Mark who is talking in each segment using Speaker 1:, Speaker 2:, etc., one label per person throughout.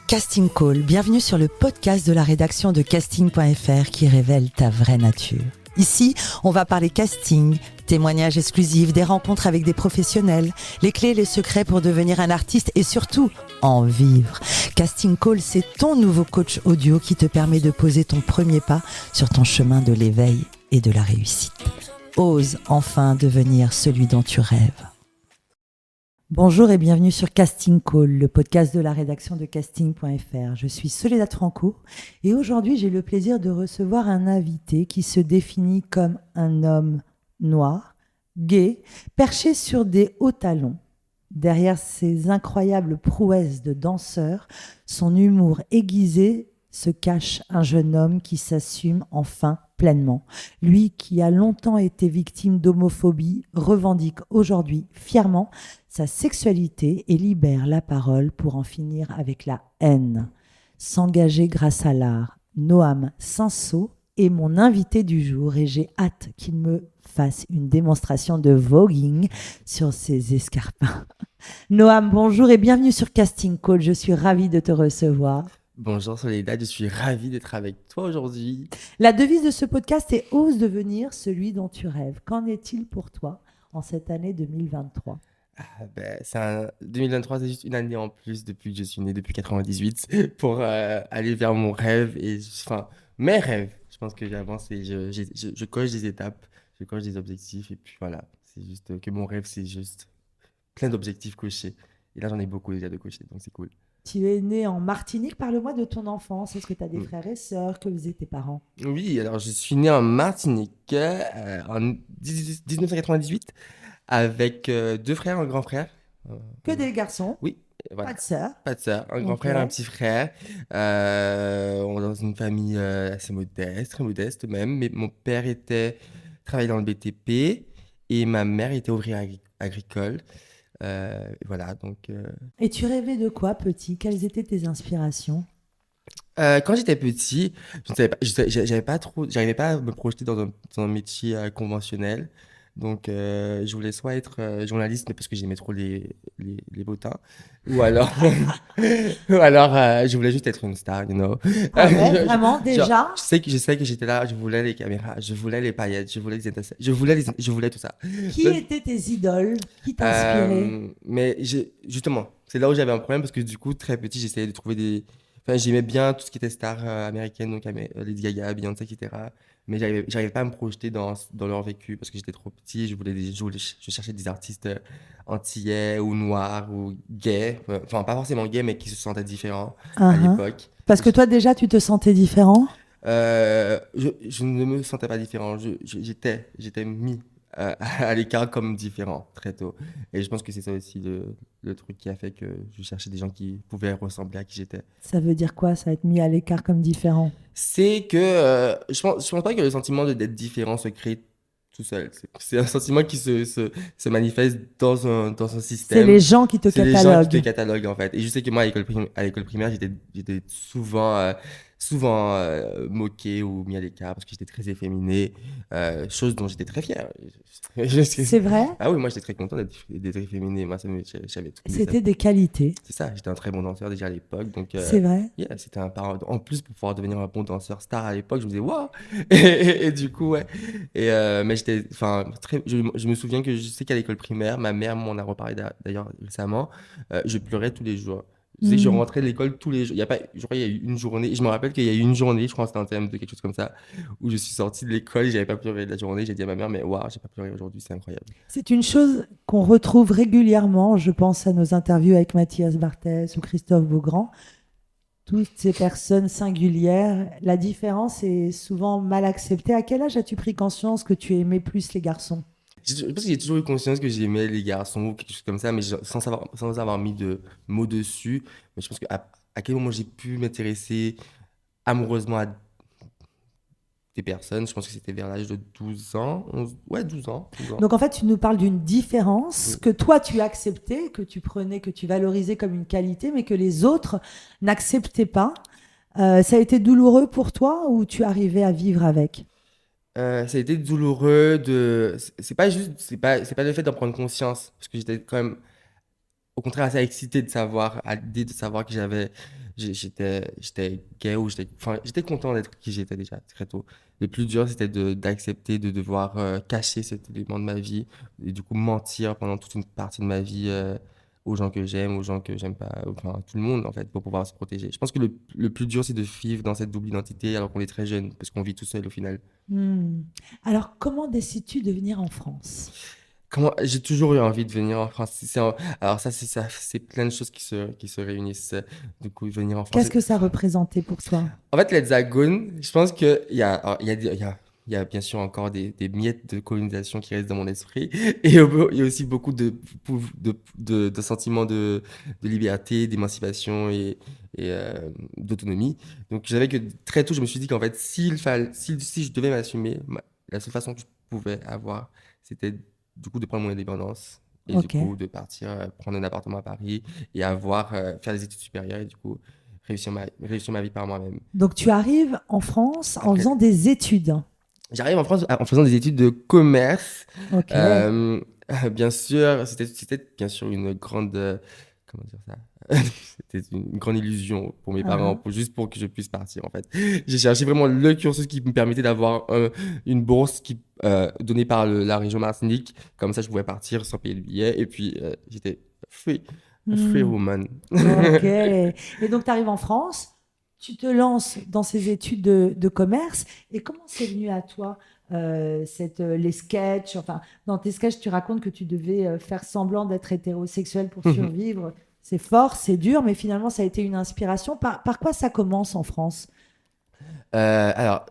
Speaker 1: Casting Call, bienvenue sur le podcast de la rédaction de casting.fr qui révèle ta vraie nature. Ici, on va parler casting, témoignages exclusifs, des rencontres avec des professionnels, les clés et les secrets pour devenir un artiste et surtout, en vivre. Casting Call, c'est ton nouveau coach audio qui te permet de poser ton premier pas sur ton chemin de l'éveil et de la réussite. Ose enfin devenir celui dont tu rêves. Bonjour et bienvenue sur Casting Call, le podcast de la rédaction de casting.fr. Je suis Soledad Franco et aujourd'hui j'ai le plaisir de recevoir un invité qui se définit comme un homme noir, gay, perché sur des hauts talons. Derrière ses incroyables prouesses de danseur, son humour aiguisé se cache un jeune homme qui s'assume enfin pleinement. Lui qui a longtemps été victime d'homophobie revendique aujourd'hui fièrement sa sexualité et libère la parole pour en finir avec la haine. S'engager grâce à l'art, Noam Cinceau est mon invité du jour et j'ai hâte qu'il me fasse une démonstration de voguing sur ses escarpins. Noam, bonjour et bienvenue sur Casting Call, je suis ravie de te recevoir.
Speaker 2: Bonjour Soledad, je suis ravi d'être avec toi aujourd'hui.
Speaker 1: La devise de ce podcast est « Ose devenir celui dont tu rêves ». Qu'en est-il pour toi en cette année 2023 ?
Speaker 2: 2023, c'est juste une année en plus depuis que je suis né, depuis 98, pour aller vers mon rêve et mes rêves. Je pense que j'avance et je coche des étapes, je coche des objectifs et puis voilà. C'est juste que mon rêve, c'est juste plein d'objectifs cochés. Et là, j'en ai beaucoup déjà de cochés, donc c'est cool.
Speaker 1: Tu es né en Martinique, parle-moi de ton enfance. Est-ce que tu as des frères et sœurs? Que faisaient tes parents?
Speaker 2: Oui, alors je suis né en Martinique en 1998 avec deux frères, un grand frère.
Speaker 1: Que des garçons?
Speaker 2: Oui, voilà.
Speaker 1: Pas de sœurs?
Speaker 2: Pas de sœur, un grand
Speaker 1: Ok.
Speaker 2: frère, un petit frère. On est dans une famille assez modeste, très modeste même. Mais mon père travaillait dans le BTP et ma mère était ouvrière agricole. Voilà, donc.
Speaker 1: Et tu rêvais de quoi, petit? Quelles étaient tes inspirations?
Speaker 2: Quand j'étais petit, je ne savais pas, j'arrivais pas à me projeter dans un métier conventionnel. Donc, je voulais soit être journaliste, mais parce que j'aimais trop les bottins, ou alors, ou alors je voulais juste être une star, you know.
Speaker 1: Ah ouais, vraiment,
Speaker 2: Genre,
Speaker 1: déjà?
Speaker 2: je sais que j'étais là, je voulais les caméras, je voulais les paillettes, je voulais les étincelles, je voulais tout ça.
Speaker 1: Qui
Speaker 2: Donc,
Speaker 1: étaient tes idoles? Qui t'inspirait?
Speaker 2: justement, c'est là où j'avais un problème parce que du coup, très petit, j'essayais de trouver des. Enfin, j'aimais bien tout ce qui était star américaine, donc Lady Gaga, Beyoncé, etc. Mais j'arrivais pas à me projeter dans leur vécu parce que j'étais trop petit. Je cherchais des artistes antillais ou noirs ou gays. Enfin, pas forcément gays, mais qui se sentaient différents à
Speaker 1: Uhum.
Speaker 2: l'époque.
Speaker 1: Parce que toi, déjà, tu te sentais différent?
Speaker 2: Je ne me sentais pas différent. J'étais mis à l'écart comme différent très tôt. Et je pense que c'est ça aussi le truc qui a fait que je cherchais des gens qui pouvaient ressembler à qui j'étais.
Speaker 1: Ça veut dire quoi, ça, être mis à l'écart comme différent?
Speaker 2: C'est que je pense pas que le sentiment d'être différent se crée tout seul. C'est un sentiment qui se manifeste dans un
Speaker 1: C'est
Speaker 2: système.
Speaker 1: les gens qui te
Speaker 2: C'est les gens qui te
Speaker 1: cataloguent.
Speaker 2: cataloguent en fait. Et je sais que moi à l'école primaire, j'étais souvent moqué ou mis à l'écart parce que j'étais très efféminé, chose dont j'étais très fier.
Speaker 1: C'est vrai?
Speaker 2: Ah oui, moi j'étais très content d'être efféminé. Moi, j'avais tout.
Speaker 1: C'était des qualités.
Speaker 2: C'est ça, j'étais un très bon danseur déjà à l'époque. Donc,
Speaker 1: C'est vrai?
Speaker 2: yeah, c'était un parent. En plus, pour pouvoir devenir un bon danseur star à l'époque, je me disais, waouh! Et du coup, ouais. Mais je me souviens que je sais qu'à l'école primaire, ma mère m'en a reparlé d'ailleurs récemment, je pleurais tous les jours. Je sais que je
Speaker 1: Hmm.
Speaker 2: rentrais de l'école tous les jours. Il y a pas, je crois qu'il y a eu une journée. Je me rappelle qu'il y a eu une journée, je crois que c'était en termes de quelque chose comme ça, où je suis sorti de l'école et j'avais pas pleuré de la journée. J'ai dit à ma mère, mais waouh, j'ai pas pleuré aujourd'hui, c'est incroyable.
Speaker 1: C'est une chose qu'on retrouve régulièrement. Je pense à nos interviews avec Mathias Barthès ou Christophe Beaugrand. Toutes ces personnes singulières, la différence est souvent mal acceptée. À quel âge as-tu pris conscience que tu aimais plus les garçons?
Speaker 2: Je pense que j'ai toujours eu conscience que j'aimais les garçons ou quelque chose comme ça, mais sans avoir mis de mots dessus. Mais je pense à quel moment j'ai pu m'intéresser amoureusement à des personnes, je pense que c'était vers l'âge de 12 ans. Ouais, 12 ans. 12 ans.
Speaker 1: Donc en fait, tu nous parles d'une différence
Speaker 2: Oui.
Speaker 1: que toi tu acceptais, que tu prenais, que tu valorisais comme une qualité, mais que les autres n'acceptaient pas. Ça a été douloureux pour toi ou tu arrivais à vivre avec?
Speaker 2: Ça a été douloureux c'est pas juste, c'est pas le fait d'en prendre conscience, parce que j'étais quand même, au contraire, assez excité de savoir, à l'idée de savoir que j'étais gay ou enfin, j'étais content d'être qui j'étais déjà très tôt. Le plus dur, c'était d'accepter de devoir cacher cet élément de ma vie et du coup mentir pendant toute une partie de ma vie aux gens que j'aime, aux gens que j'aime pas, enfin tout le monde en fait, pour pouvoir se protéger. Je pense que le plus dur, c'est de vivre dans cette double identité alors qu'on est très jeune, parce qu'on vit tout seul au final.
Speaker 1: Hmm. Alors, comment décides-tu de venir en France?
Speaker 2: J'ai toujours eu envie de venir en France. Alors ça, c'est plein de choses qui se réunissent. Du coup, venir en France.
Speaker 1: Qu'est-ce que ça représentait pour toi?
Speaker 2: En fait, l'Hexagone, je pense qu'il y a, alors, il y a bien sûr encore des miettes de colonisation qui restent dans mon esprit. Et il y a aussi beaucoup de sentiments de liberté, d'émancipation et d'autonomie. Donc, j'avais que très tôt, je me suis dit qu'en fait, si je devais m'assumer, la seule façon que je pouvais avoir, c'était du coup de prendre mon indépendance. Et du
Speaker 1: Ok.
Speaker 2: coup, de partir prendre un appartement à Paris et faire des études supérieures et du coup, réussir ma vie par moi-même.
Speaker 1: Donc, tu arrives en France en
Speaker 2: Après,
Speaker 1: faisant des études.
Speaker 2: j'arrive en France en faisant des études de commerce.
Speaker 1: Ok.
Speaker 2: Euh, bien sûr, c'était bien sûr une grande, comment dire ça? C'était une grande illusion pour mes parents,
Speaker 1: Uhum.
Speaker 2: juste pour que je puisse partir en fait. J'ai cherché vraiment le cursus qui me permettait d'avoir une bourse donnée par la région Martinique. Comme ça, je pouvais partir sans payer le billet. Et puis, j'étais free, a free
Speaker 1: Hmm.
Speaker 2: woman.
Speaker 1: Ok. Et donc, tu arrives en France, tu te lances dans ces études de commerce. Et comment c'est venu à toi, les sketchs? Enfin, dans tes sketchs, tu racontes que tu devais faire semblant d'être hétérosexuel pour survivre. C'est fort, c'est dur, mais finalement, ça a été une inspiration. Par quoi ça commence en France?
Speaker 2: Alors,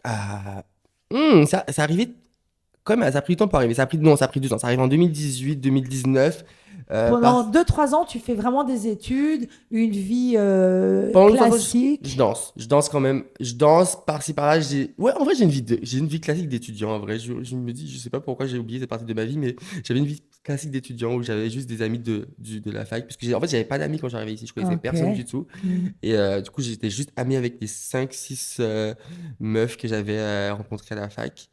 Speaker 2: ah, ça arrivait quand même, ça a pris du temps pour arriver. Ça a pris 2 ans. Ça arrive en 2018, 2019.
Speaker 1: Pendant 2, 3 ans, tu fais vraiment des études, une vie
Speaker 2: Pendant une fois, je
Speaker 1: classique.
Speaker 2: danse. Je danse quand même. Je danse par-ci par-là. Ouais, en vrai, j'ai une vie classique d'étudiant. En vrai, je me dis, je sais pas pourquoi j'ai oublié cette partie de ma vie, mais j'avais une vie classique d'étudiant où j'avais juste des amis de la fac. Parce que en fait, j'avais pas d'amis quand j'arrivais ici. Je connaissais
Speaker 1: Ok.
Speaker 2: personne du tout.
Speaker 1: Hmm.
Speaker 2: Et du coup, j'étais juste ami avec les 5 6 meufs que j'avais rencontrées à la fac.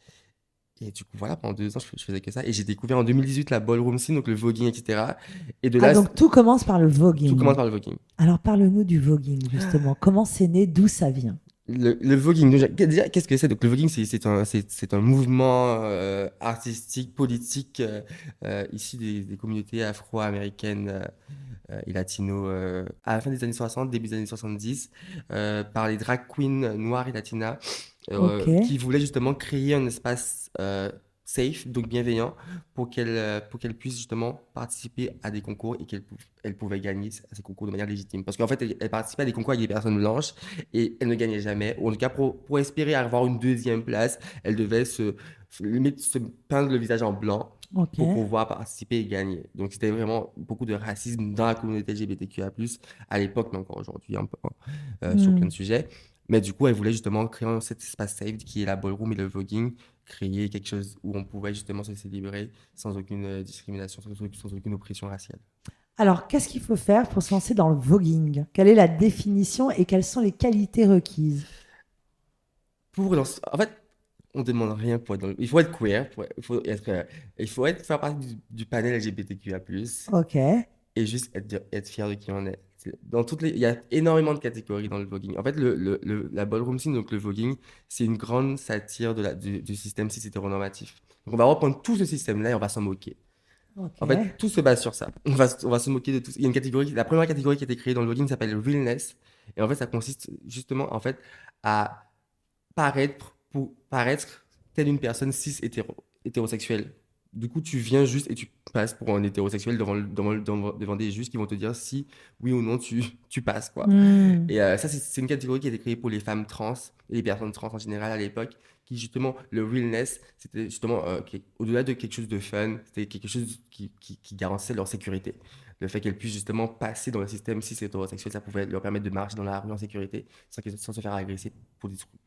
Speaker 2: Et du coup, voilà, pendant 2 ans, je faisais que ça. Et j'ai découvert en 2018 la ballroom scene, donc le voguing, etc. Et de
Speaker 1: Ah,
Speaker 2: là,
Speaker 1: donc tout commence par le
Speaker 2: tout
Speaker 1: voguing.
Speaker 2: commence par le voguing.
Speaker 1: Alors parle-nous du voguing, justement. Comment c'est né, d'où ça vient?
Speaker 2: Le voguing, déjà, qu'est-ce que c'est? Donc, le voguing, c'est un mouvement artistique, politique issu des communautés afro-américaines et latino à la fin des années 60, début des années 70, par les drag queens noires et latinas
Speaker 1: Ok.
Speaker 2: qui voulaient justement créer un espace safe, donc bienveillant, pour qu'elles puissent justement participer à des concours et elles pouvaient gagner à ces concours de manière légitime. Parce qu'en fait, elles participaient à des concours avec des personnes blanches et elles ne gagnaient jamais. Ou en tout cas, pour espérer avoir une deuxième place, elles devaient limite se peindre le visage en blanc
Speaker 1: Ok.
Speaker 2: pour pouvoir participer et gagner. Donc, c'était vraiment beaucoup de racisme dans la communauté LGBTQIA+, à l'époque, mais encore aujourd'hui, un peu, sur plein
Speaker 1: Hmm.
Speaker 2: de sujets. Mais du coup, elle voulait justement créer cet espace safe qui est la ballroom et le voguing, créer quelque chose où on pouvait justement se célébrer sans aucune discrimination, sans aucune oppression raciale.
Speaker 1: Alors, qu'est-ce qu'il faut faire pour se lancer dans le voguing? Quelle est la définition et quelles sont les qualités requises?
Speaker 2: En fait, on ne demande rien pour être Il faut être queer, faire partie du panel LGBTQIA+,
Speaker 1: Ok.
Speaker 2: et juste être fier de qui on est. Il y a énormément de catégories dans le voguing. En fait, la ballroom scene, donc le voguing, c'est une grande satire du système cis hétéronormatif. Donc on va reprendre tout ce système-là et on va s'en moquer.
Speaker 1: Ok.
Speaker 2: En fait, tout se base sur ça. On va se moquer de tout. Il y a une catégorie, la première catégorie qui a été créée dans le voguing s'appelle realness. Et en fait, ça consiste justement en fait à paraître telle une personne hétérosexuelle. Du coup, tu viens juste et tu passes pour un hétérosexuel devant des juges qui vont te dire si oui ou non tu passes, quoi.
Speaker 1: Hmm.
Speaker 2: Et ça, c'est une catégorie qui a été créée pour les femmes trans et les personnes trans en général à l'époque, qui justement, le realness, c'était justement, au-delà de quelque chose de fun, c'était quelque chose qui garantissait leur sécurité. Le fait qu'elles puissent justement passer dans le système cis hétérosexuel, ça pouvait leur permettre de marcher dans la rue en sécurité sans se faire agresser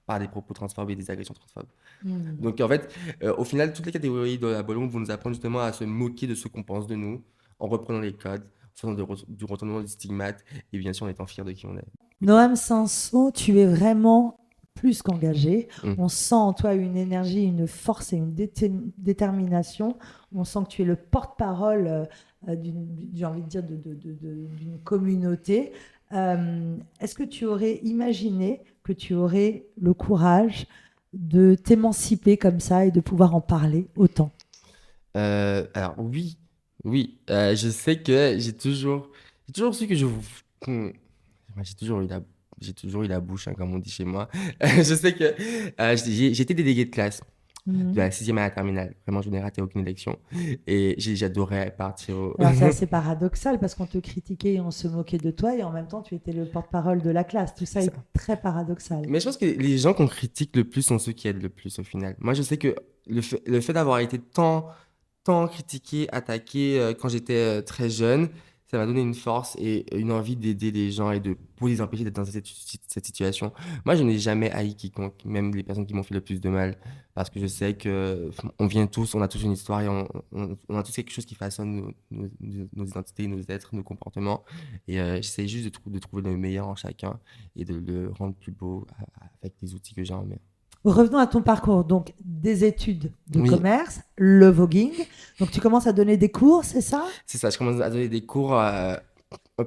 Speaker 2: par des propos transphobes et des agressions transphobes.
Speaker 1: Hmm.
Speaker 2: Donc en fait, au final, toutes les catégories de la ballon vont nous apprendre justement à se moquer de ce qu'on pense de nous, en reprenant les codes, en faisant du retournement du stigmate, et bien sûr en étant fier de qui on est.
Speaker 1: Noam Sanson, tu es vraiment plus qu'engagé.
Speaker 2: Mm.
Speaker 1: On sent en toi une énergie, une force et une détermination. On sent que tu es le porte-parole j'ai envie de dire, d'une communauté. Est-ce que tu aurais imaginé que tu aurais le courage de t'émanciper comme ça et de pouvoir en parler autant?
Speaker 2: Alors oui, oui, je sais que j'ai toujours su que hmm, moi, j'ai toujours eu la bouche, hein, comme on dit chez moi. Je sais que j'étais délégué de classe de
Speaker 1: Mhm.
Speaker 2: la sixième à la terminale. Vraiment, je n'ai raté aucune élection et j'adorais partir au...
Speaker 1: Alors c'est assez paradoxal parce qu'on te critiquait et on se moquait de toi et en même temps tu étais le porte-parole de la classe. Tout
Speaker 2: C'est
Speaker 1: ça est
Speaker 2: ça.
Speaker 1: très paradoxal.
Speaker 2: Mais je pense que les gens qu'on critique le plus sont ceux qui aident le plus au final. Moi, je sais que le fait d'avoir été tant critiqué, attaqué quand j'étais très jeune, ça m'a donné une force et une envie d'aider les gens et de pour les empêcher d'être dans cette situation. Moi, je n'ai jamais haï quiconque, même les personnes qui m'ont fait le plus de mal, parce que je sais que on vient tous, on a tous une histoire et on a tous quelque chose qui façonne nos identités, nos êtres, nos comportements. Et j'essaie juste de trouver le meilleur en chacun et de le rendre plus beau avec les outils que j'ai en main.
Speaker 1: Revenons à ton parcours. Donc des études de
Speaker 2: Oui,
Speaker 1: commerce, le voguing. Donc tu commences à donner des cours, c'est ça?
Speaker 2: c'est ça. Je commence à donner des cours,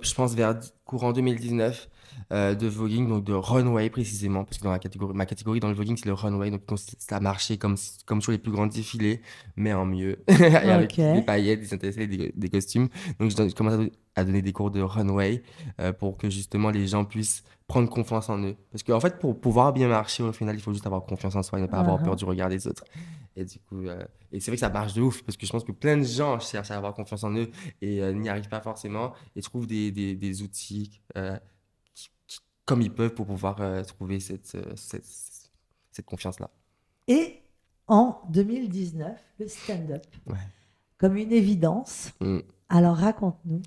Speaker 2: je pense vers courant 2019 de voguing, donc de runway précisément, parce que dans ma catégorie dans le voguing, c'est le runway, donc ça marchait comme sur les plus grands défilés, mais en mieux, et avec
Speaker 1: Ok.
Speaker 2: des paillettes, des intéressés, des costumes. Donc je commence à donner des cours de runway pour que justement les gens puissent prendre confiance en eux. Parce qu'en fait, pour pouvoir bien marcher, au final, il faut juste avoir confiance en soi et ne pas avoir peur
Speaker 1: Uh-huh.
Speaker 2: du regard des autres. Et du coup, et c'est vrai que ça marche de ouf, parce que je pense que plein de gens cherchent à avoir confiance en eux et n'y arrivent pas forcément et trouvent des outils comme ils peuvent pour pouvoir trouver cette confiance-là.
Speaker 1: Et en 2019, le stand-up,
Speaker 2: Ouais.
Speaker 1: comme une évidence.
Speaker 2: Mm.
Speaker 1: Alors raconte-nous.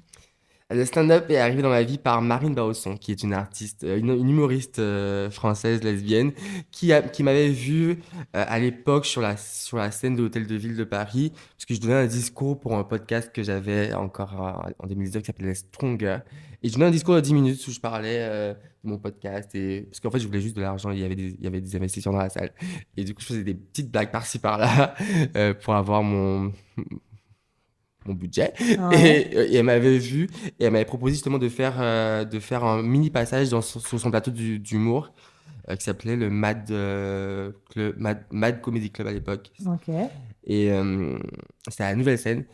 Speaker 2: Le stand-up est arrivé dans ma vie par Marine Bausson, qui est une artiste, une humoriste française lesbienne, qui m'avait vu à l'époque sur la scène de l'Hôtel de Ville de Paris, parce que je donnais un discours pour un podcast que j'avais encore en 2019 qui s'appelait Stronger. Et je donnais un discours de 10 minutes où je parlais de mon podcast, parce qu'en fait, je voulais juste de l'argent, il y avait des investisseurs dans la salle. Et du coup, je faisais des petites blagues par-ci par-là pour avoir mon budget
Speaker 1: Ouais.
Speaker 2: et elle m'avait vu et elle m'avait proposé justement de faire un mini passage sur son plateau d'humour qui s'appelait le Mad Comedy Club à l'époque
Speaker 1: Ok.
Speaker 2: et c'était à la nouvelle scène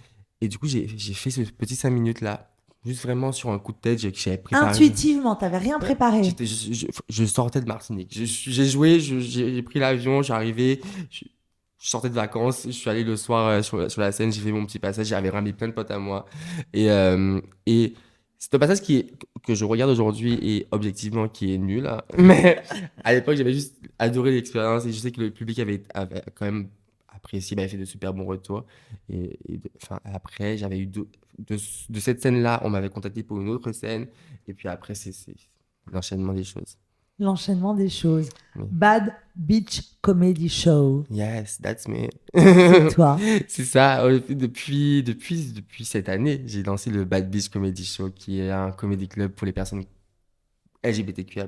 Speaker 2: et du coup j'ai fait ce petit 5 minutes là juste vraiment sur un coup de tête j'avais préparé
Speaker 1: Intuitivement, t'avais rien
Speaker 2: ouais,
Speaker 1: préparé.
Speaker 2: je sortais de Martinique j'ai joué j'ai pris l'avion je suis arrivé je sortais de vacances, je suis allé le soir sur la scène, j'ai fait mon petit passage, j'avais ramené plein de potes à moi. Et c'est un passage que je regarde aujourd'hui et objectivement qui est nul, hein. Mais à l'époque, j'avais juste adoré l'expérience et je sais que le public avait quand même apprécié, m'avait fait de super bons retours. Enfin, après, j'avais eu de cette scène-là, on m'avait contacté pour une autre scène. Et puis après, c'est l'enchaînement des choses.
Speaker 1: L'enchaînement des choses.
Speaker 2: Oui.
Speaker 1: Bad Beach Comedy Show.
Speaker 2: Yes, that's me.
Speaker 1: C'est toi.
Speaker 2: C'est ça. Depuis cette année, j'ai lancé le Bad Beach Comedy Show, qui est un comedy club pour les personnes LGBTQIA+,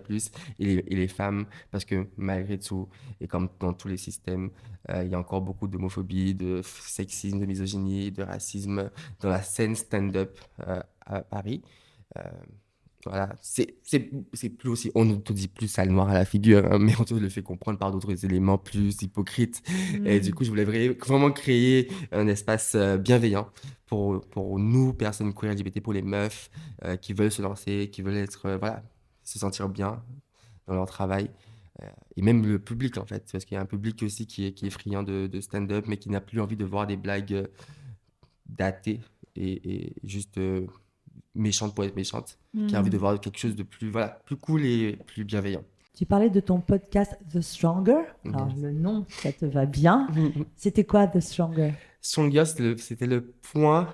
Speaker 2: et les femmes, parce que malgré tout, et comme dans tous les systèmes, il y a encore beaucoup d'homophobie, de sexisme, de misogynie, de racisme dans la scène stand-up à Paris. Euh, voilà, c'est plus aussi, on ne te dit plus sale noir à la figure, hein, mais on te le fait comprendre par d'autres éléments plus hypocrites. Et du
Speaker 1: Hmm.
Speaker 2: coup, je voulais vraiment créer un espace bienveillant pour nous, personnes queer LGBT, pour les meufs qui veulent se lancer, qui veulent être, voilà, se sentir bien dans leur travail. Euh, et même le public, en fait, parce qu'il y a un public aussi qui est friand de stand-up, mais qui n'a plus envie de voir des blagues datées et juste méchante pour être méchante, qui a envie de
Speaker 1: Hmm.
Speaker 2: voir quelque chose de plus, voilà, plus cool et plus bienveillant.
Speaker 1: Tu parlais de ton podcast The Stronger. Alors,
Speaker 2: Yes.
Speaker 1: le nom, ça te va bien. C'était quoi The Stronger?
Speaker 2: Stronger, c'était le point.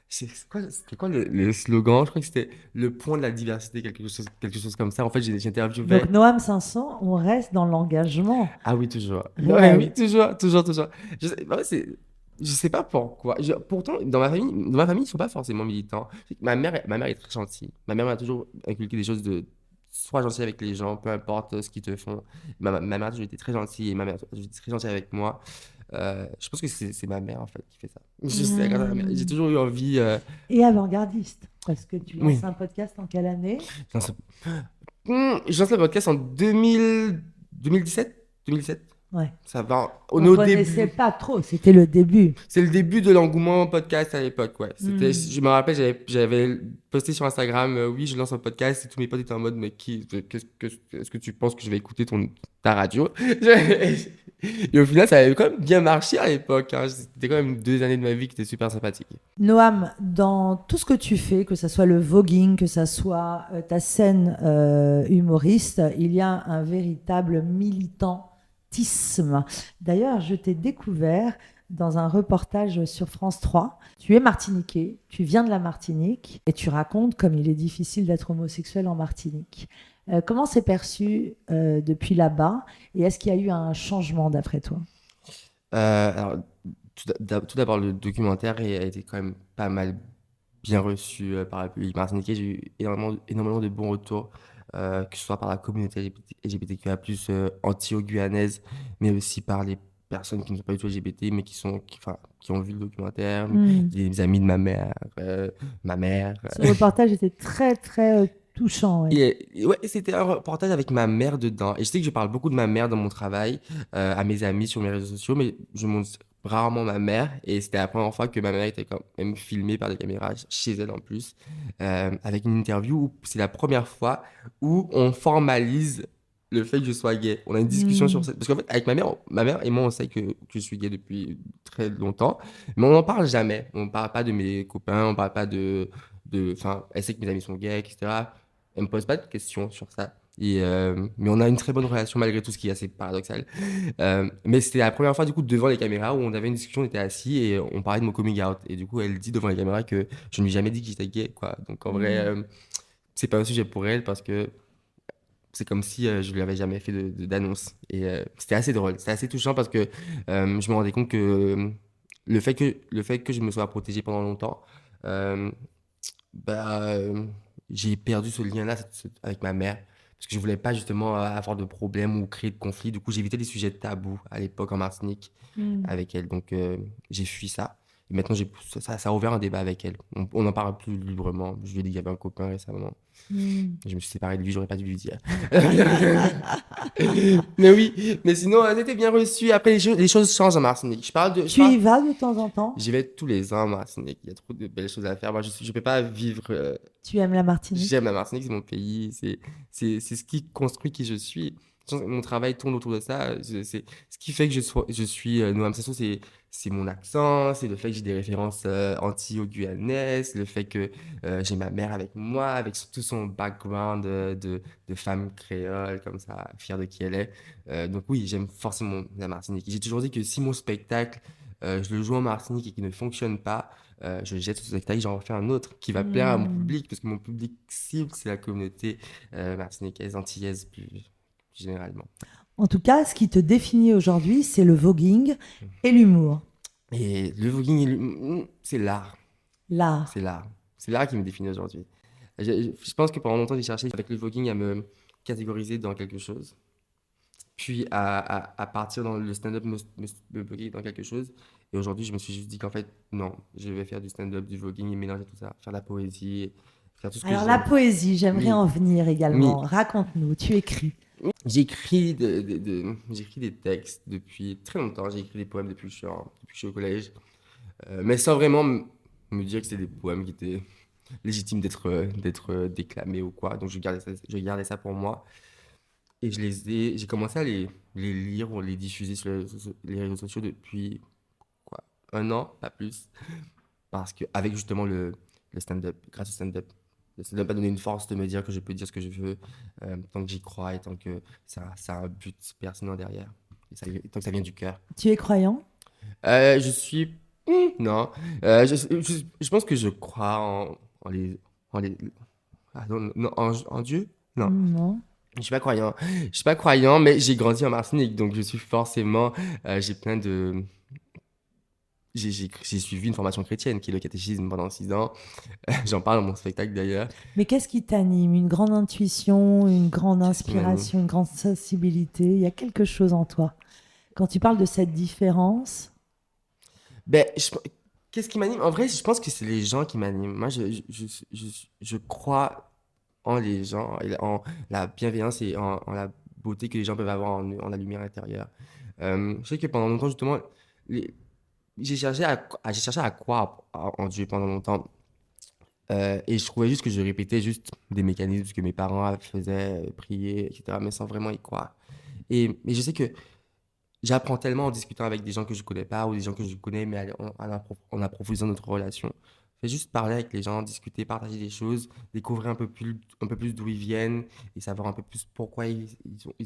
Speaker 2: C'était quoi le slogan? Je crois que c'était le point de la diversité, quelque chose comme ça. En fait,
Speaker 1: Donc,
Speaker 2: j'interviewais.
Speaker 1: Noam 500, on reste dans l'engagement
Speaker 2: Ah oui, toujours. Ouais, oui,
Speaker 1: réel.
Speaker 2: toujours. Je sais pas pourquoi. Pourtant, dans ma famille, ils sont pas forcément militants. Ma mère est très gentille. Ma mère m'a toujours inculqué des choses sois gentil avec les gens, peu importe ce qu'ils te font. Ma mère a toujours été très gentille et ma mère a toujours été très gentille avec moi. Je pense que c'est ma mère en fait qui fait ça. Je sais, grâce à ma mère. J'ai
Speaker 1: Hmm.
Speaker 2: toujours eu envie.
Speaker 1: Et avant-gardiste, parce que tu
Speaker 2: Oui,
Speaker 1: lances un podcast en quelle année?
Speaker 2: je lance, je lance le podcast en 2017. 2017.
Speaker 1: Ouais.
Speaker 2: Ça va. On est
Speaker 1: On
Speaker 2: au
Speaker 1: connaissait
Speaker 2: début.
Speaker 1: pas trop, c'était le début.
Speaker 2: C'est le début de l'engouement podcast à l'époque, ouais. C'était,
Speaker 1: Hmm.
Speaker 2: je me rappelle, j'avais posté sur Instagram, oui, je lance un podcast et tous mes potes étaient en mode, mais est-ce que tu penses que je vais écouter ta radio? Et au final, ça avait quand même bien marché à l'époque, hein. C'était quand même 2 années de ma vie qui étaient super sympathiques.
Speaker 1: Noam, dans tout ce que tu fais, que ce soit le voguing, que ce soit ta scène humoriste, il y a un véritable militantisme. D'ailleurs, je t'ai découvert dans un reportage sur France 3. Tu es martiniquais, tu viens de la Martinique et tu racontes comme il est difficile d'être homosexuel en Martinique. Comment c'est perçu depuis là-bas et est-ce qu'il y a eu un changement d'après toi?
Speaker 2: Alors, tout d'abord, le documentaire a été quand même pas mal bien reçu par la public martiniquais. J'ai eu énormément de bons retours, que ce soit par la communauté LGBTQIA+, anti-guyanaise, mais aussi par les personnes qui ne sont pas du tout LGBT, mais enfin, qui ont vu le documentaire,
Speaker 1: Hmm.
Speaker 2: des amis de ma mère.
Speaker 1: Ce reportage était très, très touchant. Ouais.
Speaker 2: Et ouais, c'était un reportage avec ma mère dedans. Et je sais que je parle beaucoup de ma mère dans mon travail, à mes amis sur mes réseaux sociaux, mais je montre rarement ma mère. Et c'était la première fois que ma mère était quand même filmée par des caméras chez elle en plus, avec une interview où c'est la première fois où on formalise le fait que je sois gay. On a une discussion sur
Speaker 1: Hmm.
Speaker 2: ça. Parce qu'en fait, avec ma mère et moi, on sait que je suis gay depuis très longtemps, mais on n'en parle jamais. On ne parle pas de mes copains, on ne parle pas enfin, elle sait que mes amis sont gays, etc. Elle me pose pas de questions sur ça. Mais on a une très bonne relation malgré tout, ce qui est assez paradoxal. Mais c'était la première fois, du coup, devant les caméras où on avait une discussion, on était assis et on parlait de mon coming out. Et du coup, elle dit devant les caméras que je ne lui ai jamais dit que j'étais gay, quoi. Donc en vrai,
Speaker 1: Hmm.
Speaker 2: c'est pas un sujet pour elle parce que c'est comme si je lui avais jamais fait d'annonce. Et c'était assez drôle, c'était assez touchant parce que je me rendais compte que le fait que je me sois protégé pendant longtemps, euh, bah, j'ai perdu ce lien-là avec ma mère. Parce que je voulais pas justement avoir de problème ou créer de conflits. Du coup, j'évitais les sujets tabous à l'époque en Martinique
Speaker 1: Hmm.
Speaker 2: avec elle. Donc, j'ai fui ça. Et maintenant, ça a ouvert un débat avec elle. On n'en parle plus librement. Je lui ai dit qu'il y avait un copain récemment.
Speaker 1: Hmm.
Speaker 2: Je me suis séparé de lui, j'aurais pas dû lui dire. Mais oui, mais sinon, c'était bien reçu. Après, les choses changent en Martinique.
Speaker 1: Tu y vas de temps en temps?
Speaker 2: J'y vais tous les ans en Martinique. Il y a trop de belles choses à faire. Moi, je peux pas vivre.
Speaker 1: Tu aimes la
Speaker 2: J'aime
Speaker 1: Martinique?
Speaker 2: la Martinique, c'est mon pays. C'est ce qui construit qui je suis. Je pense que mon travail tourne autour de ça. C'est ce qui fait que je suis Noam Sassou, c'est mon accent, c'est le fait que j'ai des références anti-guyanaises, le fait que j'ai ma mère avec moi, avec tout son background de femme créole, comme ça, fière de qui elle est. Donc oui, j'aime forcément la Martinique. J'ai toujours dit que si mon spectacle, je le joue en Martinique et qu'il ne fonctionne pas, je jette ce spectacle, j'en refais un autre qui va plaire à mon
Speaker 1: Hmm.
Speaker 2: public, parce que mon public cible, c'est la communauté martiniquaise, antillaise plus généralement.
Speaker 1: En tout cas, ce qui te définit aujourd'hui, c'est le voguing et l'humour.
Speaker 2: Et le voguing, c'est l'art.
Speaker 1: L'art.
Speaker 2: C'est l'art. C'est l'art qui me définit aujourd'hui. Je pense que pendant longtemps, j'ai cherché avec le voguing à me catégoriser dans quelque chose, puis à partir dans le stand-up, me bloquer dans quelque chose. Et aujourd'hui, je me suis juste dit qu'en fait, non, je vais faire du stand-up, du voguing et mélanger tout ça, faire de la poésie, faire tout ce que
Speaker 1: Alors la
Speaker 2: j'aime.
Speaker 1: poésie, j'aimerais
Speaker 2: Oui,
Speaker 1: en venir également.
Speaker 2: oui.
Speaker 1: Raconte-nous, tu écris.
Speaker 2: J'écris j'écris des textes depuis très longtemps. J'ai écrit des poèmes depuis que je suis au collège. Mais sans vraiment me dire que c'est des poèmes qui étaient légitimes d'être déclamés ou quoi. Donc je gardais ça pour moi. Et j'ai commencé à les lire ou les diffuser sur les réseaux sociaux depuis quoi, un an, pas plus. Parce que avec justement le stand-up, grâce au stand-up, le stand-up m'a donné une force de me dire que je peux dire ce que je veux, tant que j'y crois et tant que ça a un but pertinent derrière. Tant que ça vient du cœur.
Speaker 1: Tu es croyant?
Speaker 2: Je suis... non. Je pense que je crois en les... En les... Ah, non, non, en Dieu? Non.
Speaker 1: Non.
Speaker 2: Je suis pas croyant. Je suis pas croyant, mais j'ai grandi en Martinique, donc je suis forcément... j'ai plein j'ai suivi une formation chrétienne qui est le catéchisme pendant 6 ans. J'en parle dans mon spectacle d'ailleurs.
Speaker 1: Mais qu'est-ce qui t'anime? Une grande intuition, une grande
Speaker 2: Qu'est-ce qui m'anime?
Speaker 1: inspiration, une grande sensibilité? Il y a quelque chose en toi. Quand tu parles de cette différence,
Speaker 2: Ben, qu'est-ce qui m'anime? En vrai, je pense que c'est les gens qui m'animent. Moi, je crois en les gens, et en la bienveillance et en la beauté que les gens peuvent avoir en eux, en la lumière intérieure. Je sais que pendant longtemps, justement, les- j'ai cherché à croire en Dieu pendant longtemps. Et je trouvais juste que je répétais juste des mécanismes que mes parents faisaient, prier, etc., mais sans vraiment y croire. Mais je sais que j'apprends tellement en discutant avec des gens que je connais pas ou des gens que je connais, mais en approfondissant notre relation. Fais juste parler avec les gens, discuter, partager des choses, découvrir un peu plus d'où ils viennent et savoir un peu plus pourquoi ils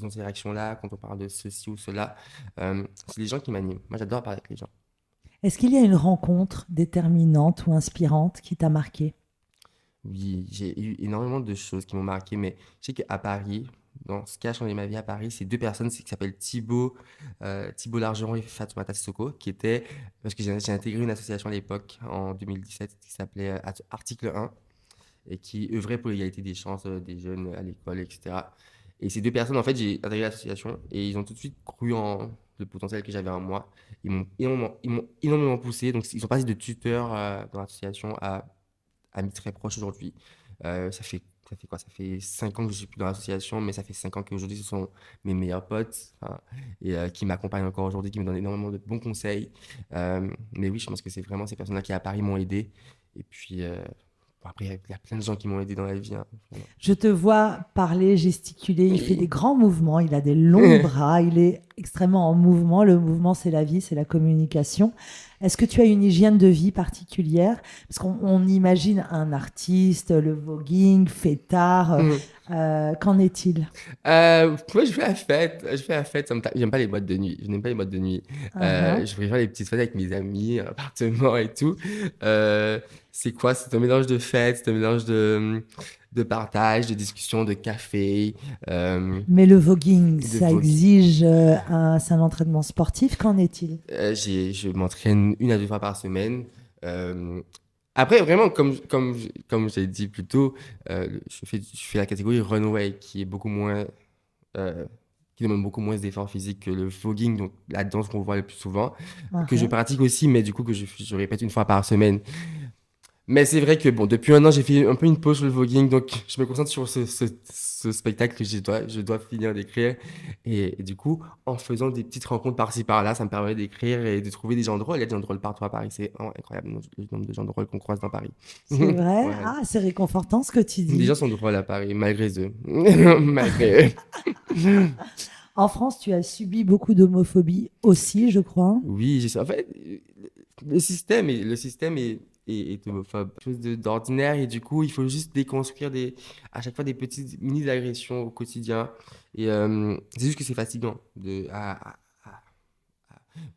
Speaker 2: ont ces réactions-là quand on parle de ceci ou cela. C'est les gens qui m'animent. Moi, j'adore parler avec les gens.
Speaker 1: est-ce qu'il y a une rencontre déterminante ou inspirante qui t'a marqué?
Speaker 2: Oui, j'ai eu énormément de choses qui m'ont marqué, mais je sais qu'à Paris, dans ce qui a changé ma vie à Paris, c'est deux personnes qui s'appellent Thibaut Largeron et Fatoumata Sissoko, qui étaient, parce que j'ai intégré une association à l'époque, en 2017, qui s'appelait Article 1, et qui œuvrait pour l'égalité des chances des jeunes à l'école, etc. Et ces deux personnes, en fait, j'ai intégré l'association, et ils ont tout de suite cru en le potentiel que j'avais en moi. Ils m'ont énormément poussé, donc ils sont passés de tuteurs dans l'association à amis très proches aujourd'hui. Ça fait quoi? Ça fait 5 ans que je suis plus dans l'association, mais ça fait 5 ans qu'aujourd'hui, ce sont mes meilleurs potes, hein, et qui m'accompagnent encore aujourd'hui, qui me donnent énormément de bons conseils. Mais oui, je pense que c'est vraiment ces personnes-là qui, à Paris, m'ont aidé. Et puis, bon, après, il y a plein de gens qui m'ont aidé dans la vie, hein, vraiment.
Speaker 1: Je te vois parler, gesticuler, il fait des grands mouvements, il a des longs bras, il est extrêmement en mouvement. Le mouvement, c'est la vie, c'est la communication. Est-ce que tu as une hygiène de vie particulière? Parce qu'on imagine un artiste, le voguing, fêtard. Qu'en est-il?
Speaker 2: Moi, je fais la fête. Je fais la fête. J'aime pas les boîtes de nuit. Je n'aime pas les boîtes de nuit.
Speaker 1: Uhum.
Speaker 2: Je préfère les petites fêtes avec mes amis, un appartement et tout. C'est quoi? C'est un mélange de fête, c'est un mélange de partage, de discussion, de café,
Speaker 1: Mais le voguing,
Speaker 2: de
Speaker 1: ça
Speaker 2: vogue.
Speaker 1: exige c'est un entraînement sportif. Qu'en est-il?
Speaker 2: Je m'entraîne 1 à 2 fois par semaine. Euh, Après, vraiment, comme j'ai dit plus tôt, je fais la catégorie runway qui est beaucoup moins euh, qui demande beaucoup moins d'efforts physiques que le voguing, donc la danse qu'on voit le plus souvent, que je
Speaker 1: Uhum.
Speaker 2: pratique aussi, mais du coup que je répète 1 fois par semaine. Mais c'est vrai que bon, depuis 1 an, j'ai fait un peu une pause sur le voguing, donc je me concentre sur ce spectacle que je dois finir d'écrire. Et du coup, en faisant des petites rencontres par-ci par-là, ça me permet d'écrire et de trouver des gens drôles. Il y a des gens drôles partout à Paris, c'est vraiment incroyable le nombre de gens drôles qu'on croise dans Paris.
Speaker 1: C'est vrai?
Speaker 2: Ouais.
Speaker 1: Ah, c'est réconfortant ce que tu
Speaker 2: Les
Speaker 1: dis.
Speaker 2: gens sont drôles à Paris, malgré eux. Malgré eux.
Speaker 1: En France, tu as subi beaucoup d'homophobie aussi, je crois.
Speaker 2: Oui, en fait, le système est homophobe. Quelque chose d'ordinaire et du coup, il faut juste déconstruire à chaque fois des petites mini-agressions au quotidien. Et c'est juste que c'est fatigant. Je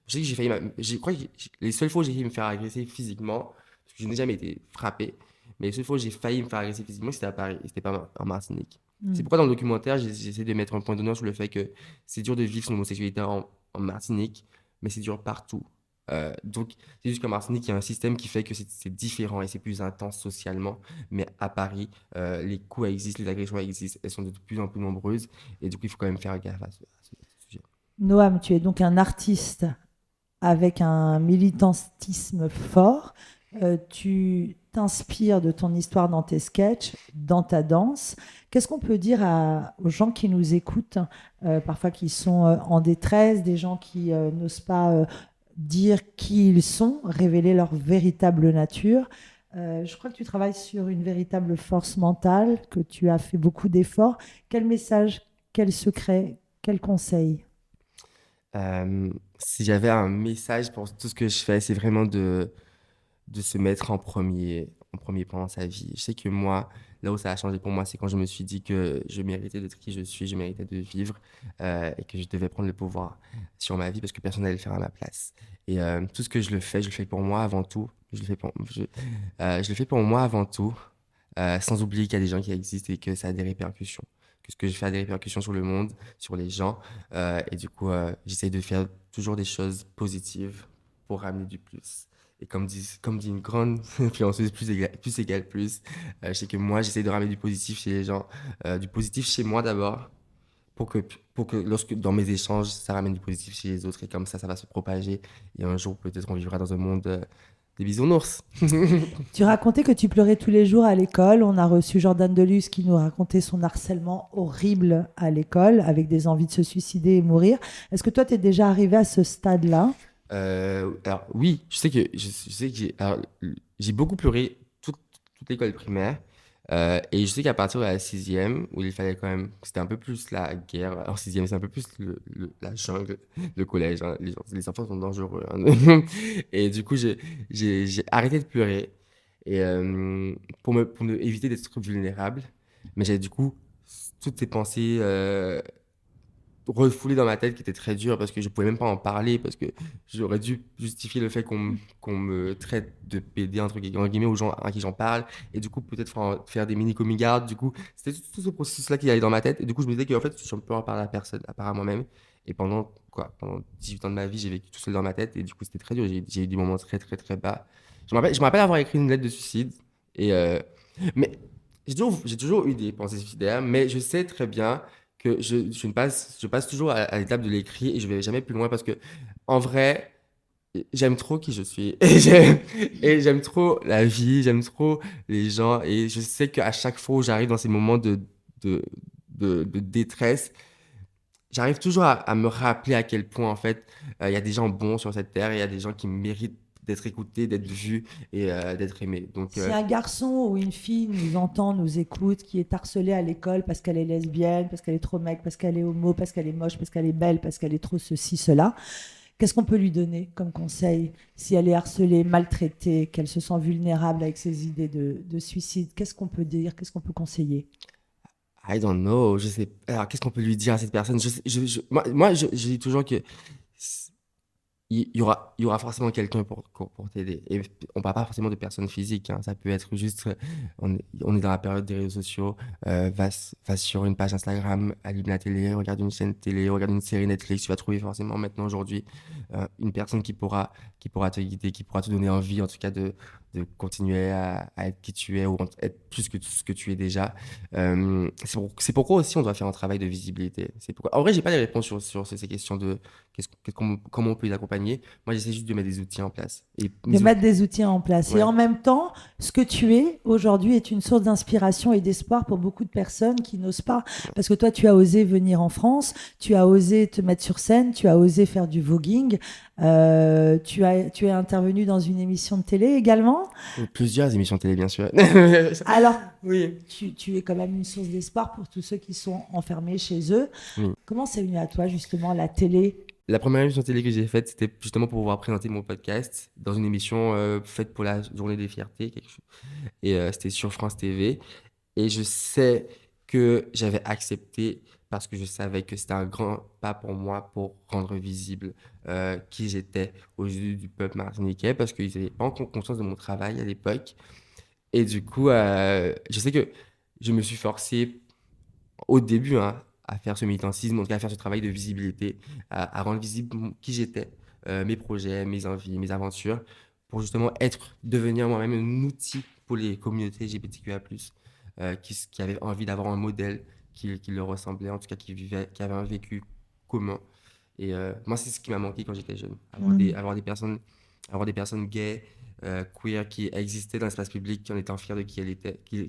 Speaker 2: sais que j'ai failli, je crois que les seules fois où j'ai failli me faire agresser physiquement, parce que je n'ai jamais été frappé, mais les seules fois où j'ai failli me faire agresser physiquement, c'était à Paris, et c'était pas en Martinique. C'est
Speaker 1: Mm.
Speaker 2: pourquoi dans le documentaire, j'essaie de mettre un point d'honneur sur le fait que c'est dur de vivre son homosexualité en Martinique, mais c'est dur partout. Donc, c'est juste qu'en Martinique, il y a un système qui fait que c'est différent et c'est plus intense socialement. Mais à Paris, les coups existent, les agressions existent, elles sont de plus en plus nombreuses. Et du coup, il faut quand même faire gaffe à ce sujet.
Speaker 1: Noam, tu es donc un artiste avec un militantisme fort. Tu t'inspires de ton histoire dans tes sketchs, dans ta danse. Qu'est-ce qu'on peut dire aux gens qui nous écoutent, parfois qui sont en détresse, des gens qui n'osent pas dire qui ils sont, révéler leur véritable nature? Je crois que tu travailles sur une véritable force mentale, que tu as fait beaucoup d'efforts. Quel message, quel secret, quel conseil?
Speaker 2: Si j'avais un message pour tout ce que je fais, c'est vraiment de se mettre en premier plan dans sa vie. Je sais que moi, là où ça a changé pour moi, c'est quand je me suis dit que je méritais d'être qui je suis, je méritais de vivre et que je devais prendre le pouvoir sur ma vie parce que personne n'allait le faire à ma place. Et tout ce que je le fais pour moi avant tout. Je le fais pour moi avant tout, sans oublier qu'il y a des gens qui existent et que ça a des répercussions. Que ce que je fais a des répercussions sur le monde, sur les gens. Et du coup, j'essaie de faire toujours des choses positives pour ramener du plus. Et comme dit une grande influenceuse, plus égale plus, je sais que moi, j'essaie de ramener du positif chez les gens, du positif chez moi d'abord, pour que, pour que lorsque dans mes échanges, ça ramène du positif chez les autres, et comme ça va se propager. Et un jour, peut-être, on vivra dans un monde des bisounours.
Speaker 1: Tu racontais que tu pleurais tous les jours à l'école. On a reçu Jordan Delus qui nous racontait son harcèlement horrible à l'école avec des envies de se suicider et mourir. Est-ce que toi, tu es déjà arrivé à ce stade-là?
Speaker 2: Alors oui, je sais que j'ai beaucoup pleuré toute l'école primaire. Et je sais qu'à partir de la sixième, où il fallait quand même, c'était un peu plus la guerre. En sixième, c'est un peu plus la jungle, le collège, hein. Les enfants sont dangereux, hein. Et du coup, j'ai arrêté de pleurer et pour éviter d'être vulnérable. Mais j'avais du coup toutes ces pensées refoulé dans ma tête qui était très dur parce que je pouvais même pas en parler parce que j'aurais dû justifier le fait qu'on me traite de PD entre guillemets aux gens à qui j'en parle et du coup peut-être faire des mini coming out. Du coup c'était tout ce processus là qui allait dans ma tête et du coup je me disais qu'en fait je ne peux en parler à personne à part à moi-même et pendant 18 ans de ma vie j'ai vécu tout seul dans ma tête et du coup c'était très dur. J'ai eu des moments très très très bas. Je me rappelle avoir écrit une lettre de suicide et mais j'ai toujours eu des pensées suicidaires mais je sais très bien que je passe toujours à l'étape de l'écrit et je vais jamais plus loin parce que, en vrai, j'aime trop qui je suis. Et j'aime trop la vie, j'aime trop les gens. Et je sais qu'à chaque fois où j'arrive dans ces moments de, de détresse, j'arrive toujours à me rappeler à quel point, en fait, il y a des gens bons sur cette terre et il y a des gens qui méritent d'être écoutés, d'être vus et d'être aimés. Donc,
Speaker 1: Si un garçon ou une fille nous entend, nous écoute, qui est harcelé à l'école parce qu'elle est lesbienne, parce qu'elle est trop mec, parce qu'elle est homo, parce qu'elle est moche, parce qu'elle est belle, parce qu'elle est trop ceci, cela, qu'est-ce qu'on peut lui donner comme conseil si elle est harcelée, maltraitée, qu'elle se sent vulnérable avec ses idées de suicide? Qu'est-ce qu'on peut dire? Qu'est-ce qu'on peut conseiller?
Speaker 2: I don't know, je sais. Alors, qu'est-ce qu'on peut lui dire à cette personne? Je dis toujours que il y aura forcément quelqu'un pour t'aider. Et on parle pas forcément de personnes physiques, hein. Ça peut être juste, on est dans la période des réseaux sociaux, va sur une page Instagram, allume la télé, regarde une chaîne télé, regarde une série Netflix, tu vas trouver forcément maintenant aujourd'hui une personne qui pourra te guider, qui pourra te donner envie en tout cas de continuer à être qui tu es ou être plus que ce que tu es déjà. C'est pourquoi aussi on doit faire un travail de visibilité. En vrai, j'ai pas les réponses sur ces questions de comment on peut les accompagner. Moi, j'essaie juste de mettre des outils en place. Et
Speaker 1: De
Speaker 2: mes
Speaker 1: mettre
Speaker 2: outils,
Speaker 1: des outils en place. Et
Speaker 2: ouais.
Speaker 1: en même temps, ce que tu es aujourd'hui est une source d'inspiration et d'espoir pour beaucoup de personnes qui n'osent pas. Parce que toi, tu as osé venir en France, tu as osé te mettre sur scène, tu as osé faire du voguing, tu es intervenu dans une émission de télé également.
Speaker 2: Plusieurs émissions télé, bien sûr.
Speaker 1: Alors,
Speaker 2: Oui.
Speaker 1: tu es quand même une source d'espoir pour tous ceux qui sont enfermés chez eux.
Speaker 2: Oui.
Speaker 1: Comment c'est venu à toi, justement, la télé?
Speaker 2: La première émission télé que j'ai faite, c'était justement pour pouvoir présenter mon podcast dans une émission faite pour la Journée des Fiertés, quelque chose. Et c'était sur France TV. Et je sais que j'avais accepté parce que je savais que c'était un grand pas pour moi pour rendre visible qui j'étais aux yeux du peuple martiniquais parce qu'ils n'avaient pas encore conscience de mon travail à l'époque. Et du coup, je sais que je me suis forcé au début hein, à faire ce militantisme, en tout cas à faire ce travail de visibilité, à rendre visible qui j'étais, mes projets, mes envies, mes aventures, pour justement devenir moi-même un outil pour les communautés LGBTQIA+, qui avaient envie d'avoir un modèle qui leur ressemblait, en tout cas qui avait un vécu commun. Et moi, c'est ce qui m'a manqué quand j'étais jeune, avoir des personnes gays, queer, qui existaient dans l'espace public, qui en étaient fiers de qui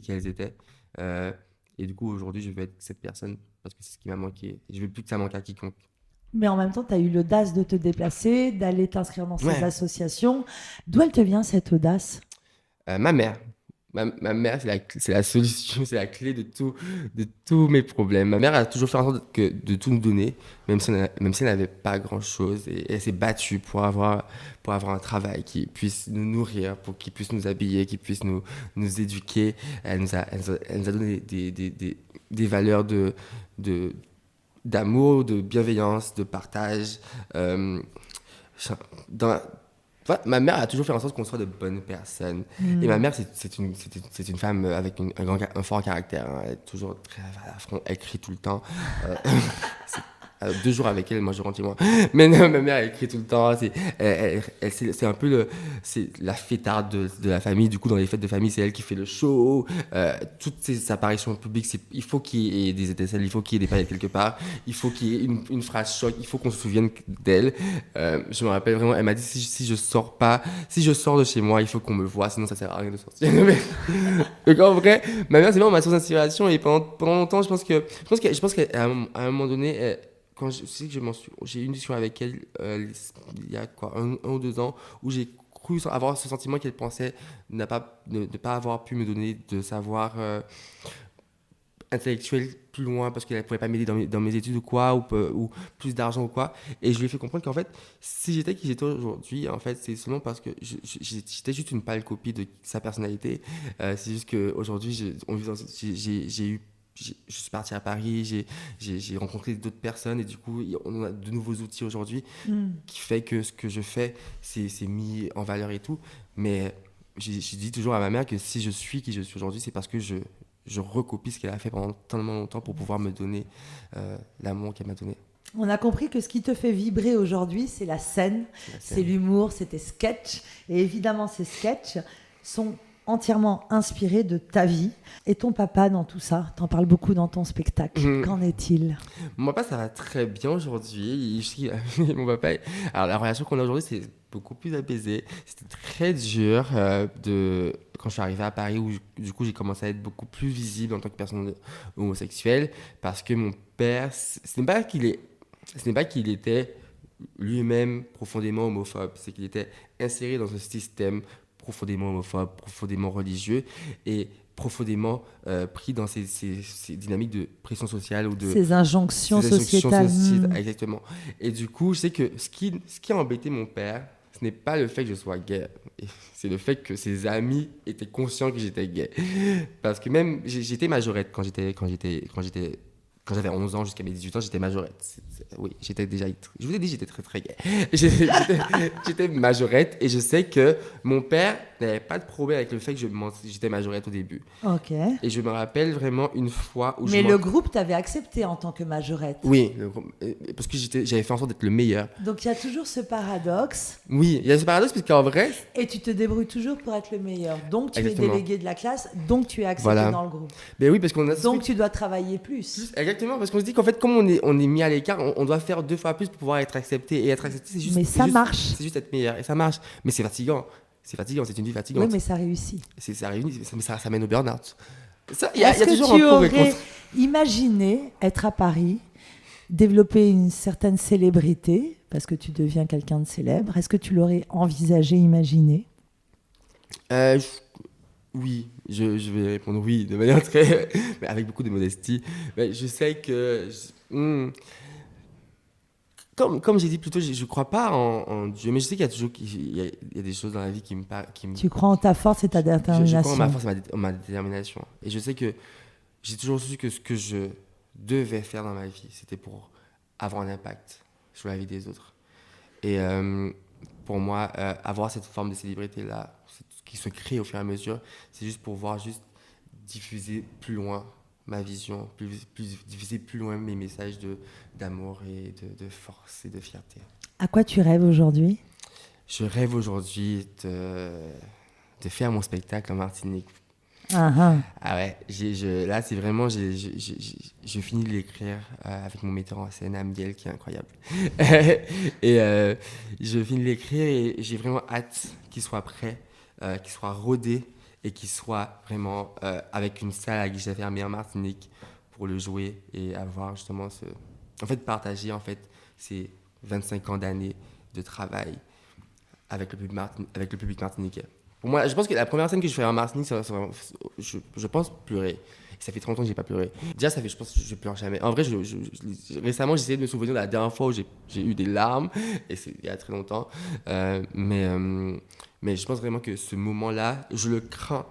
Speaker 2: elles étaient. Euh, et du coup, aujourd'hui, je veux être cette personne parce que c'est ce qui m'a manqué. Et je veux plus que ça manque à quiconque.
Speaker 1: Mais en même temps, tu as eu l'audace de te déplacer, d'aller t'inscrire dans ces
Speaker 2: Ouais.
Speaker 1: associations. D'où elle te vient cette audace?
Speaker 2: Ma mère. Ma mère, c'est la solution, c'est la clé de tous mes problèmes. Ma mère a toujours fait en sorte de tout nous donner, même si elle n'avait pas grand-chose. Et elle s'est battue pour avoir un travail qui puisse nous nourrir, pour qu'il puisse nous habiller, qui puisse nous éduquer. Elle nous a donné des valeurs de, d'amour, de bienveillance, de partage. Euh, dans, Ma mère a toujours fait en sorte qu'on soit de bonnes personnes. Et ma
Speaker 1: Hmm.
Speaker 2: mère, c'est une femme avec un fort caractère, hein. Elle est toujours très à la front, elle crie tout le temps. Euh, 2 jours avec elle, moi je rentre chez moi. Mais non, ma mère, elle crie tout le temps. C'est un peu c'est la fêtarde de la famille. Du coup, dans les fêtes de famille, c'est elle qui fait le show. Toutes ces apparitions publiques, il faut qu'il y ait des étincelles, il faut qu'il y ait des paillettes quelque part. Il faut qu'il y ait une phrase choc, il faut qu'on se souvienne d'elle. Je me rappelle vraiment, elle m'a dit si je sors pas, si je sors de chez moi, il faut qu'on me voie, sinon ça sert à rien de sortir. Donc en vrai, ma mère, c'est vraiment ma source d'inspiration. Et pendant longtemps, je pense qu'à un moment donné, quand je sais que j'ai eu une discussion avec elle il y a quoi, un ou 2 ans, où j'ai cru avoir ce sentiment qu'elle pensait ne pas avoir pu me donner de savoir intellectuel plus loin parce qu'elle ne pouvait pas m'aider dans mes études ou quoi, ou plus d'argent ou quoi. Et je lui ai fait comprendre qu'en fait, si j'étais qui j'étais aujourd'hui, en fait, c'est seulement parce que j'étais juste une pâle copie de sa personnalité. C'est juste qu'aujourd'hui, je suis parti à Paris, j'ai rencontré d'autres personnes et du coup, on a de nouveaux outils aujourd'hui qui fait que ce que je fais, c'est mis en valeur et tout. Mais j'ai dit toujours à ma mère que si je suis qui je suis aujourd'hui, c'est parce que je recopie ce qu'elle a fait pendant tellement longtemps pour pouvoir me donner l'amour qu'elle m'a donné.
Speaker 1: On a compris que ce qui te fait vibrer aujourd'hui, c'est la scène, c'est l'humour, c'est tes sketchs. Et évidemment, ces sketchs sont entièrement inspirés de ta vie. Et ton papa dans tout ça, t'en parles beaucoup dans ton spectacle. Qu'en est-il ?
Speaker 2: Mon papa, ça va très bien aujourd'hui. Mon papa, alors la relation qu'on a aujourd'hui, c'est beaucoup plus apaisé. C'était très dur quand je suis arrivé à Paris, où du coup j'ai commencé à être beaucoup plus visible en tant que personne homosexuelle, parce que mon père, ce n'est pas qu'il était lui-même profondément homophobe, c'est qu'il était inséré dans un système profondément homophobe, profondément religieux et profondément pris dans ces dynamiques de pression sociale ou de
Speaker 1: ces injonctions sociétales.
Speaker 2: Exactement. Et du coup, je sais que ce qui a embêté mon père, ce n'est pas le fait que je sois gay, c'est le fait que ses amis étaient conscients que j'étais gay. Parce que même, j'étais majorette quand j'avais 11 ans jusqu'à mes 18 ans, j'étais majorette. Oui, j'étais déjà... Je vous ai dit, j'étais très très gay. J'étais majorette et je sais que mon père n'avait pas de problème avec le fait que j'étais majorette au début.
Speaker 1: Ok.
Speaker 2: Et je me rappelle vraiment une fois où
Speaker 1: Mais le groupe t'avait accepté en tant que majorette.
Speaker 2: Oui, parce que j'avais fait en sorte d'être le meilleur.
Speaker 1: Donc il y a toujours ce paradoxe.
Speaker 2: Oui, il y a ce paradoxe parce qu'en vrai...
Speaker 1: Et tu te débrouilles toujours pour être le meilleur. Donc tu es délégué de la classe, donc tu es accepté dans le groupe.
Speaker 2: Ben oui, parce qu'on a...
Speaker 1: Donc tu dois travailler plus.
Speaker 2: Exactement, parce qu'on se dit qu'en fait, comme on est mis à l'écart, on doit faire 2 fois plus pour pouvoir être accepté. Et être accepté, c'est juste...
Speaker 1: Mais ça marche.
Speaker 2: C'est juste être meilleur. Et ça marche. Mais c'est fatigant. C'est une vie fatigante.
Speaker 1: Oui, mais ça réussit.
Speaker 2: Mais ça mène au burn-out.
Speaker 1: Est-ce que tu aurais imaginé être à Paris, développer une certaine célébrité, parce que tu deviens quelqu'un de célèbre? Est-ce que tu l'aurais envisagé, imaginé?
Speaker 2: Oui, je vais répondre oui, de manière très... mais avec beaucoup de modestie. Mais je sais que... Comme j'ai dit plus tôt, je ne crois pas en Dieu, mais je sais qu'il y a toujours il y a des choses dans la vie qui me...
Speaker 1: Tu crois en ta force et ta détermination.
Speaker 2: Je crois en ma force et ma détermination. Et je sais que j'ai toujours su que ce que je devais faire dans ma vie, c'était pour avoir un impact sur la vie des autres. Et pour moi, avoir cette forme de célébrité-là, qui se crée au fur et à mesure, c'est juste pour pouvoir juste diffuser plus loin ma vision, diffuser plus loin mes messages d'amour et de force et de fierté.
Speaker 1: À quoi tu rêves aujourd'hui ?
Speaker 2: Je rêve aujourd'hui de faire mon spectacle en Martinique.
Speaker 1: Ah
Speaker 2: ouais, là c'est vraiment, je finis de l'écrire avec mon metteur en scène, Amdiel, qui est incroyable. Et je finis de l'écrire et j'ai vraiment hâte qu'il soit prêt, qu'il soit rodé et qu'il soit vraiment avec une salle à guichet fermé en Martinique pour le jouer et avoir justement partager en fait ces 25 ans d'années de travail avec le public martiniquais. Pour moi, je pense que la première scène que je ferai en Martinique, je pense pleurer. Et ça fait 30 ans que j'ai pas pleuré. Déjà, je pense que je pleure jamais. En vrai, récemment, j'ai essayé de me souvenir de la dernière fois où j'ai eu des larmes, et c'est il y a très longtemps. Mais je pense vraiment que ce moment-là, je le crains.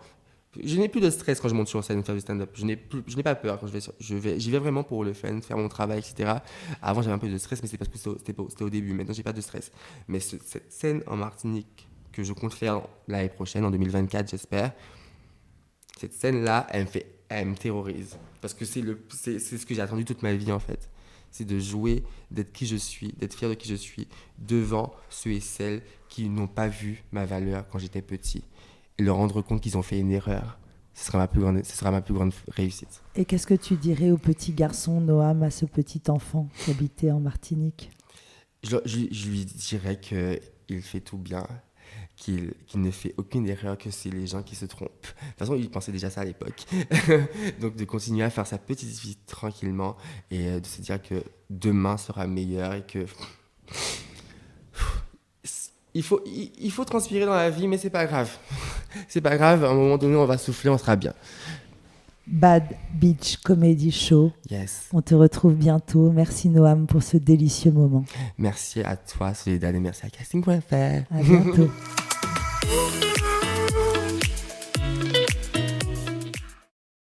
Speaker 2: Je n'ai plus de stress quand je monte sur scène faire du stand-up. Je n'ai pas peur quand j'y vais vraiment pour le fun, faire mon travail, etc. Avant, j'avais un peu de stress, mais c'est parce que c'était au début. Maintenant, j'ai pas de stress. Mais cette scène en Martinique que je compte faire l'année prochaine, en 2024, j'espère, cette scène-là, elle me terrorise. Parce que c'est ce que j'ai attendu toute ma vie, en fait. c'est de jouer, d'être qui je suis, d'être fier de qui je suis devant ceux et celles qui n'ont pas vu ma valeur quand j'étais petit et leur rendre compte qu'ils ont fait une erreur. Ce sera ma plus grande réussite.
Speaker 1: Et qu'est-ce que tu dirais au petit garçon Noam, à ce petit enfant qui habitait en Martinique?
Speaker 2: Je lui dirais qu'il fait tout bien, qu'il ne fait aucune erreur, que c'est les gens qui se trompent. De toute façon, il pensait déjà ça à l'époque. Donc de continuer à faire sa petite vie tranquillement et de se dire que demain sera meilleur et que... Il faut transpirer dans la vie, mais c'est pas grave. C'est pas grave, à un moment donné, on va souffler, on sera bien.
Speaker 1: Bad Beach Comedy Show.
Speaker 2: Yes.
Speaker 1: On te retrouve bientôt. Merci Noam pour ce délicieux moment.
Speaker 2: Merci à toi, Soledad, et merci à casting.fr.
Speaker 1: À bientôt.